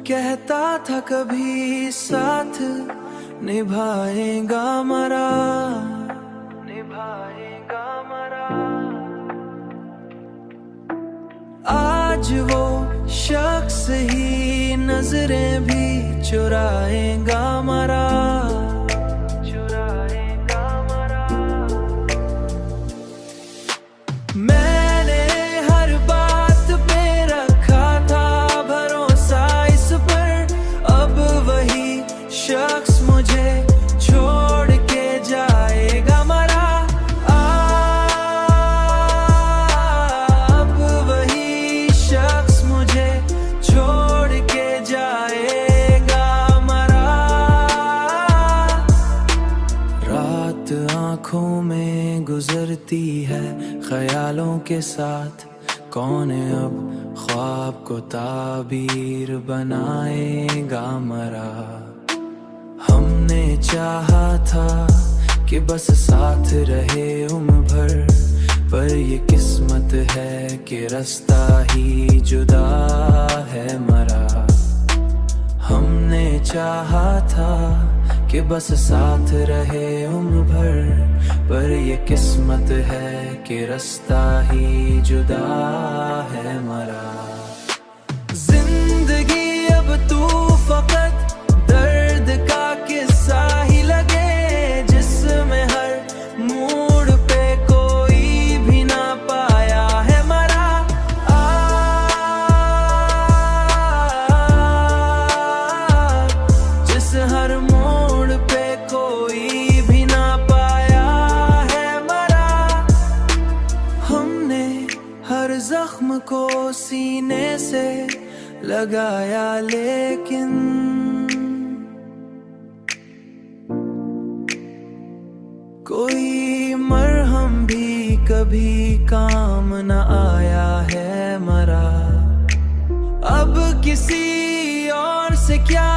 कहता था कभी साथ निभाएगा मरा, निभाएगा मरा। आज वो शख्स ही नजरें भी चुराएगा मरा, चुराएगा मरा। मैंने हर बात पे रखा था भरोसा इस पर, अब वही शख्स मुझे छोड़ के जाएगा मरा। अब वही शख्स मुझे छोड़ के जाएगा मरा। रात आँखों में गुजरती है ख्यालों के साथ, कौन अब ख्वाब को ताबीर बनाएगा मरा। हमने चाहा था कि बस साथ रहे उम्र भर, पर ये किस्मत है कि रास्ता ही जुदा है मरा। हमने चाहा था कि बस साथ रहे उम्र भर, पर ये किस्मत है कि रास्ता ही जुदा है मरा। जिंदगी अब तू फकत दर्द का किस्सा ही लगे, जिसमें हर मूड पे कोई भी ना पाया है मरा। जिस हर मोड़ पे कोई भी ना पाया है मरा। हमने हर जख्म को सीने से लगाया, लेकिन कोई मरहम भी कभी काम न आया है मरा। अब किसी और से क्या